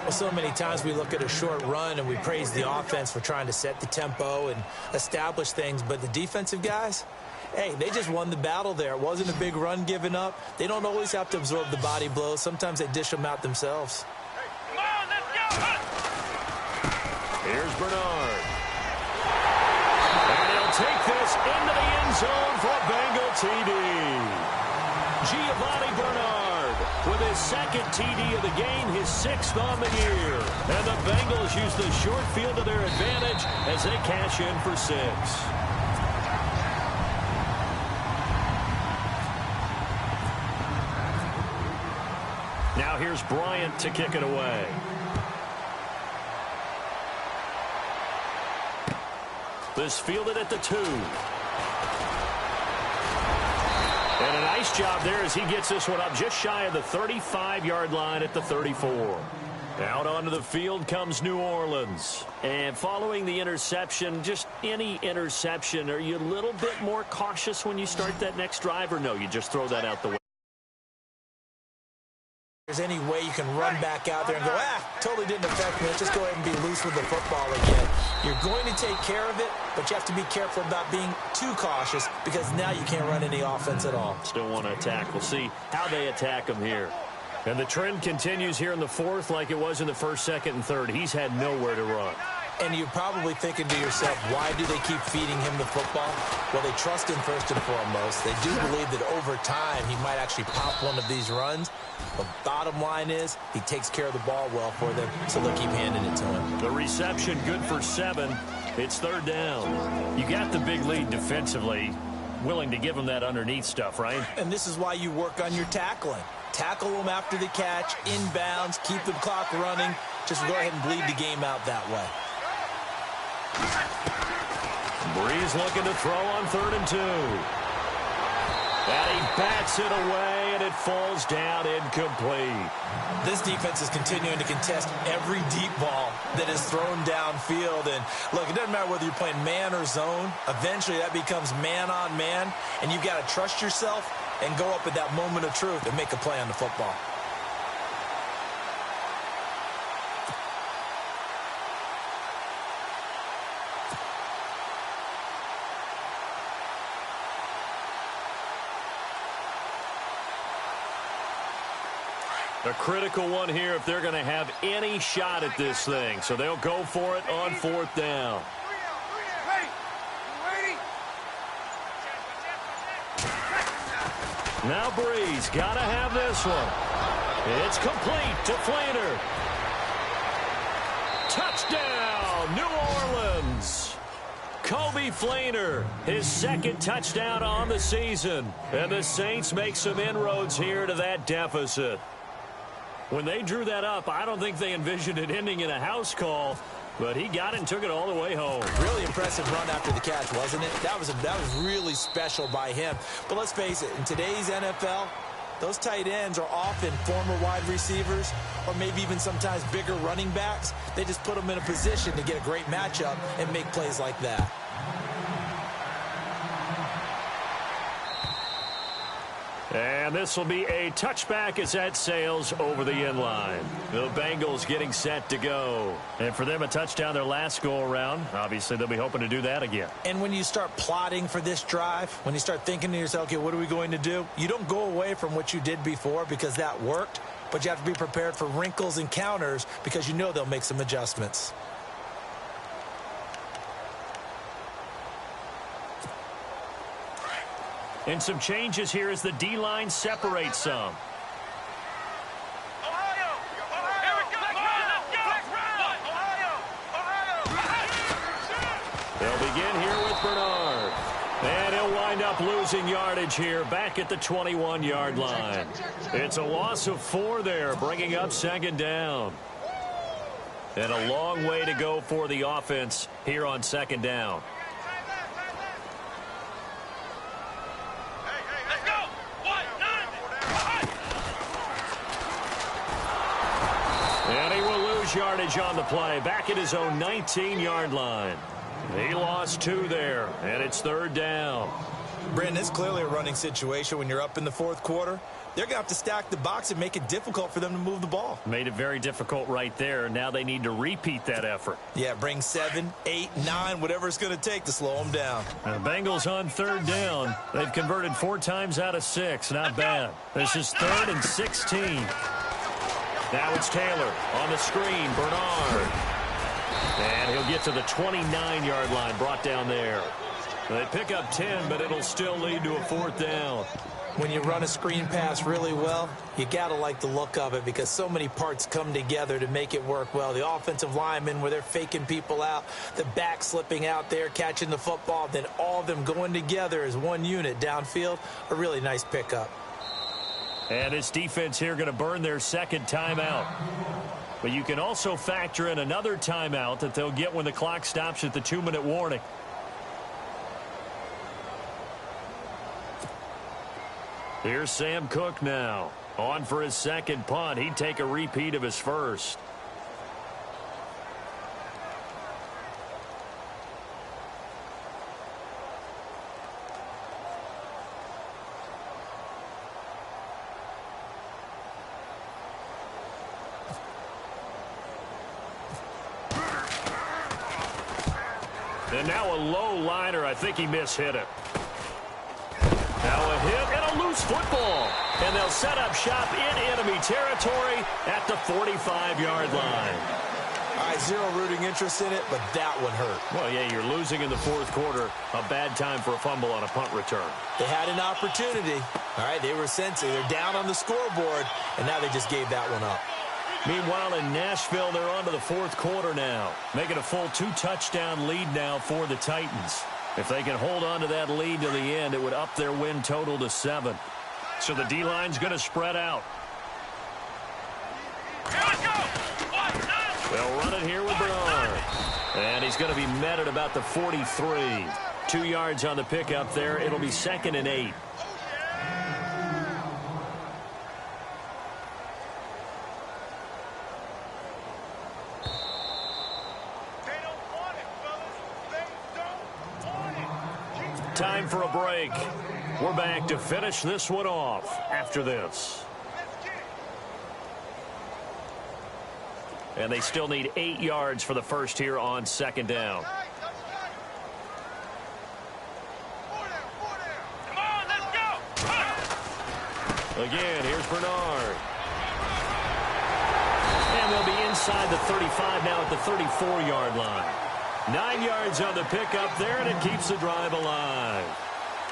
Well, so many times we look at a short run and we praise the offense for trying to set the tempo and establish things, but the defensive guys, hey, they just won the battle there. It wasn't a big run given up. They don't always have to absorb the body blows. Sometimes they dish them out themselves. Come on, let's go. Here's Bernard. And he'll take this into the end zone for a Bengal TD. Giovanni Bernard with his 2nd TD of the game, his 6th on the year. And the Bengals use the short field to their advantage as they cash in for 6. Now here's Bryant to kick it away. This fielded at the 2. And a nice job there as he gets this one up just shy of the 35-yard line at the 34. Out onto the field comes New Orleans. And following the interception, just any interception, are you a little bit more cautious when you start that next drive, or no, you just throw that out the way? There's any way you can run back out there and go, totally didn't affect me. Let's just go ahead and be loose with the football again. You're going to take care of it, but you have to be careful about being too cautious because now you can't run any offense at all. Still want to attack. We'll see how they attack him here. And the trend continues here in the 4th like it was in the 1st, 2nd, and 3rd. He's had nowhere to run. And you're probably thinking to yourself, why do they keep feeding him the football? Well, they trust him first and foremost. They do believe that over time he might actually pop one of these runs. The bottom line is he takes care of the ball well for them, so they'll keep handing it to him. The reception good for 7. It's 3rd down. You got the big lead defensively. Willing to give him that underneath stuff, right? And this is why you work on your tackling. Tackle them after the catch, inbounds, keep the clock running. Just go ahead and bleed the game out that way. Breeze looking to throw on 3rd and 2. And he bats it away, and it falls down incomplete. This defense is continuing to contest every deep ball that is thrown downfield. And, look, it doesn't matter whether you're playing man or zone. Eventually, that becomes man on man, and you've got to trust yourself and go up at that moment of truth and make a play on the football. A critical one here if they're going to have any shot at this thing. So they'll go for it on 4th down. Now Breeze got to have this one. It's complete to Fleener. Touchdown, New Orleans. Kobe Fleener, his 2nd touchdown on the season. And the Saints make some inroads here to that deficit. When they drew that up, I don't think they envisioned it ending in a house call, but he got it and took it all the way home. Really impressive run after the catch, wasn't it? That was really special by him. But let's face it, in today's NFL, Those tight ends are often former wide receivers or maybe even sometimes bigger running backs. They just put them in a position to get a great matchup and make plays like that. And this will be a touchback as that sails over the end line. The Bengals getting set to go. And for them, a touchdown their last go-around. Obviously, they'll be hoping to do that again. And when you start plotting for this drive, when you start thinking to yourself, okay, what are we going to do? You don't go away from what you did before because that worked, but you have to be prepared for wrinkles and counters because you know they'll make some adjustments. And some changes here as the D-line separates some. Ohio! Here we go! Ohio! They'll begin here with Bernard. And he'll wind up losing yardage here back at the 21-yard line. It's a loss of 4 there, bringing up second down. And a long way to go for the offense here on second down. And he will lose yardage on the play, back at his own 19-yard line. He lost 2 there, and it's third down. Brandon, it's clearly a running situation when you're up in the fourth quarter. They're going to have to stack the box and make it difficult for them to move the ball. Made it very difficult right there. Now they need to repeat that effort. Yeah, bring 7, 8, 9, whatever it's going to take to slow them down. The Bengals on third down. They've converted 4 times out of 6. Not bad. This is 3rd and 16. Now it's Taylor on the screen. Bernard. And he'll get to the 29-yard line, brought down there. They pick up 10, but it'll still lead to a 4th down. When you run a screen pass really well, you got to like the look of it because so many parts come together to make it work well. The offensive linemen, where they're faking people out, the back slipping out there, catching the football, then all of them going together as one unit downfield, a really nice pickup. And this defense here going to burn their second timeout. But you can also factor in another timeout that they'll get when the clock stops at the 2-minute warning. Here's Sam Cook now. On for his second punt. He'd take a repeat of his first. And now a low liner. I think he mishit it. Now a hit and a loose football. And they'll set up shop in enemy territory at the 45-yard line. All right, zero rooting interest in it, but that one hurt. Well, yeah, you're losing in the fourth quarter. A bad time for a fumble on a punt return. They had an opportunity. All right, they were sensing. They're down on the scoreboard, and now they just gave that one up. Meanwhile, in Nashville, they're on to the fourth quarter now, making a full 2-touchdown lead now for the Titans. If they can hold on to that lead to the end, it would up their win total to 7. So the D-line's going to spread out. Here we go! They'll run it here with Bernard. And he's going to be met at about the 43. 2 yards on the pickup there. It'll be 2nd and 8. Time for a break. We're back to finish this one off after this. And they still need 8 yards for the first here on second down. Come on, let's go! Again, here's Bernard. And they'll be inside the 35 now at the 34-yard line. 9 yards on the pickup there, and it keeps the drive alive.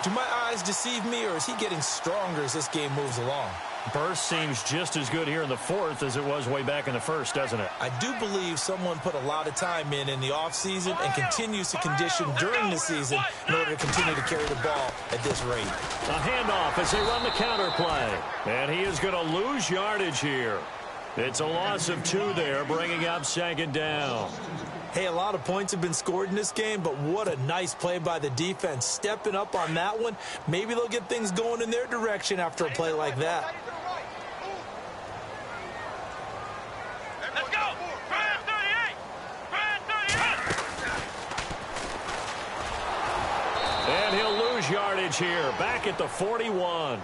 Do my eyes deceive me, or is he getting stronger as this game moves along? Burst seems just as good here in the fourth as it was way back in the first, doesn't it? I do believe someone put a lot of time in the offseason and continues to condition during the season in order to continue to carry the ball at this rate. A handoff as they run the counter play. And he is going to lose yardage here. It's a loss of 2 there, bringing up second down. Hey, a lot of points have been scored in this game, but what a nice play by the defense. Stepping up on that one, maybe they'll get things going in their direction after a play like that. Let's go! Brian 38! Brian 38! And he'll lose yardage here, back at the 41.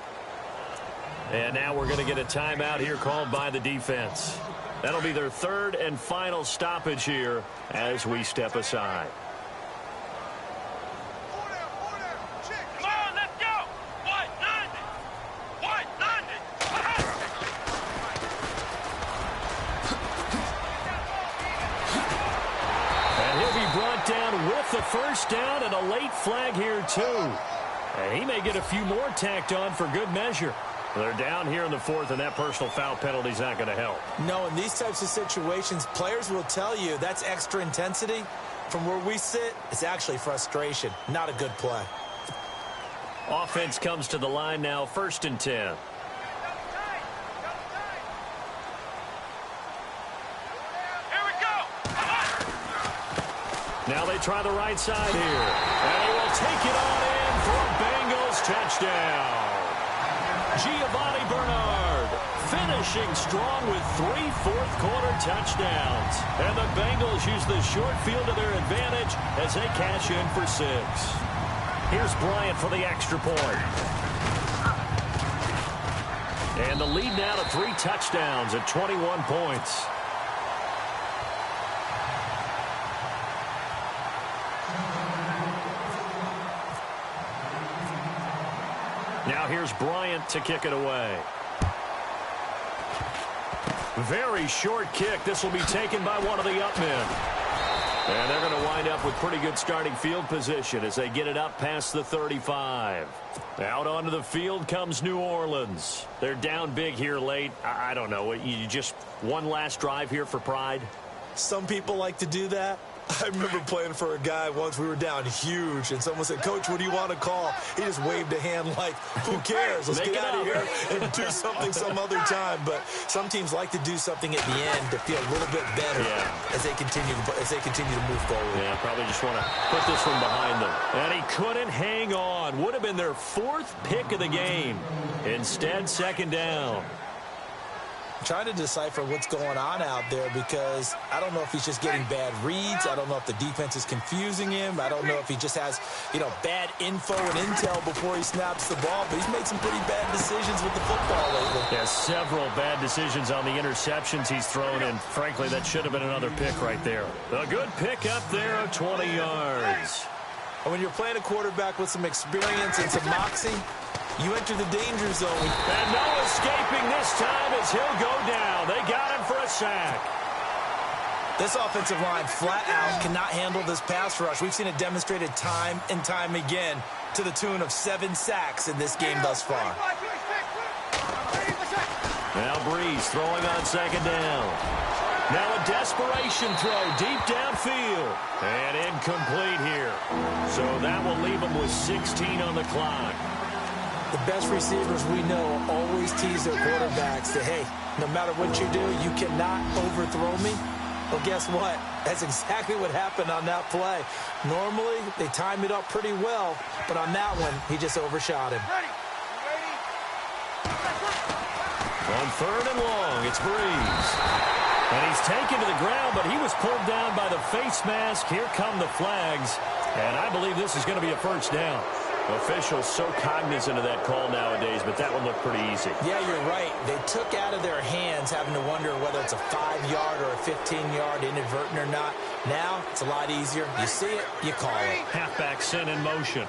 And now we're going to get a timeout here called by the defense. That'll be their third and final stoppage here as we step aside. Come on, let's go! 190! 190! And he'll be brought down with the first down and a late flag here too. And he may get a few more tacked on for good measure. They're down here in the fourth, and that personal foul penalty is not going to help. No, in these types of situations, players will tell you that's extra intensity. From where we sit, it's actually frustration, not a good play. Offense comes to the line now, 1st and 10. Here we go! Now they try the right side here. And he will take it on in for a Bengals touchdown. Giovanni Bernard finishing strong with 3 fourth-quarter touchdowns. And the Bengals use the short field to their advantage as they cash in for 6. Here's Bryant for the extra point. And the lead now to 3 touchdowns at 21 points. Now here's Bryant to kick it away. Very short kick. This will be taken by one of the up men. And they're going to wind up with pretty good starting field position as they get it up past the 35. Out onto the field comes New Orleans. They're down big here late. I don't know. You just one last drive here for pride? Some people like to do that. I remember playing for a guy once. We were down huge, and someone said, "Coach, what do you want to call?" He just waved a hand like, "Who cares? Let's get out of here and do something some other time." But some teams like to do something at the end to feel a little bit better as they continue to move forward. Yeah, probably just want to put this one behind them. And he couldn't hang on. Would have been their 4th pick of the game. Instead, 2nd down. I'm trying to decipher what's going on out there because I don't know if he's just getting bad reads. I don't know if the defense is confusing him. I don't know if he just has, bad info and intel before he snaps the ball. But he's made some pretty bad decisions with the football lately. Yeah, several bad decisions on the interceptions he's thrown, and frankly, that should have been another pick right there. A good pick up there of 20 yards. And when you're playing a quarterback with some experience and some moxie, you enter the danger zone. And no escaping this time as he'll go down. They got him for a sack. This offensive line flat out cannot handle this pass rush. We've seen it demonstrated time and time again to the tune of 7 sacks in this game thus far. Now Brees throwing on 2nd down. Now a desperation throw deep downfield. And incomplete here. So that will leave him with 16 on the clock. The best receivers we know always tease their quarterbacks that, hey, no matter what you do, you cannot overthrow me. Well, guess what? That's exactly what happened on that play. Normally, they time it up pretty well, but on that one, he just overshot him. On 3rd and long, it's Brees. And he's taken to the ground, but he was pulled down by the face mask. Here come the flags, and I believe this is going to be a 1st down. Officials so cognizant of that call nowadays, but that one looked pretty easy. Yeah, you're right. They took out of their hands having to wonder whether it's a 5-yard or a 15-yard inadvertent or not. Now, it's a lot easier. You see it, you call it. Halfback sent in motion.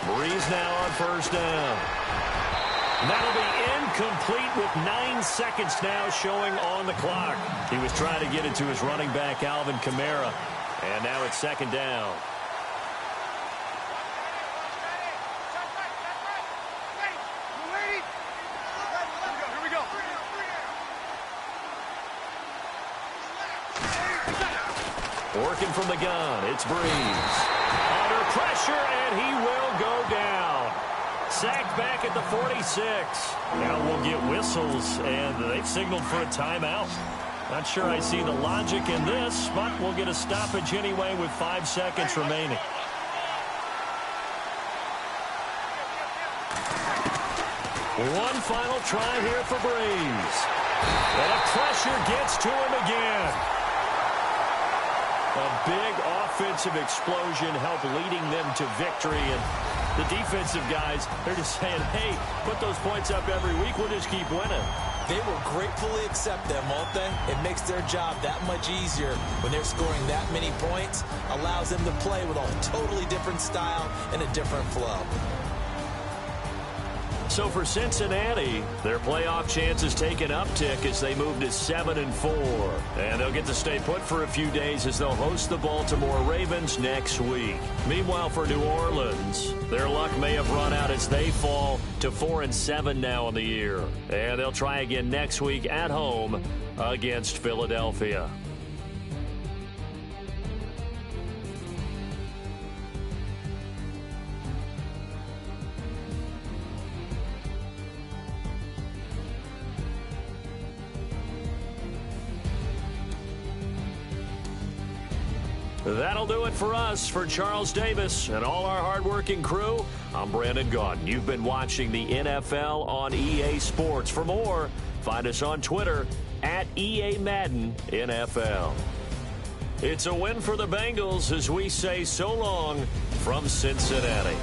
Brees now on 1st down. That'll be incomplete with 9 seconds now showing on the clock. He was trying to get it to his running back, Alvin Kamara. And now it's 2nd down. Here we go. Working from the gun, it's Brees. Under pressure, and he will go down. Sacked back at the 46. Now we'll get whistles, and they've signaled for a timeout. Not sure I see the logic in this, but we'll get a stoppage anyway with 5 seconds remaining. One final try here for Breeze. And a pressure gets to him again. A big offensive explosion helped leading them to victory. And the defensive guys, they're just saying, hey, put those points up every week. We'll just keep winning. They will gratefully accept them, won't they? It makes their job that much easier when they're scoring that many points. Allows them to play with a totally different style and a different flow. So for Cincinnati, their playoff chances take an uptick as they move to 7-4. And they'll get to stay put for a few days as they'll host the Baltimore Ravens next week. Meanwhile, for New Orleans, their luck may have run out as they fall to 4-7 now in the year. And they'll try again next week at home against Philadelphia. That'll do it for us. For Charles Davis and all our hardworking crew, I'm Brandon Gaudin. You've been watching the NFL on EA Sports. For more, find us on Twitter at EA Madden NFL. It's a win for the Bengals as we say so long from Cincinnati.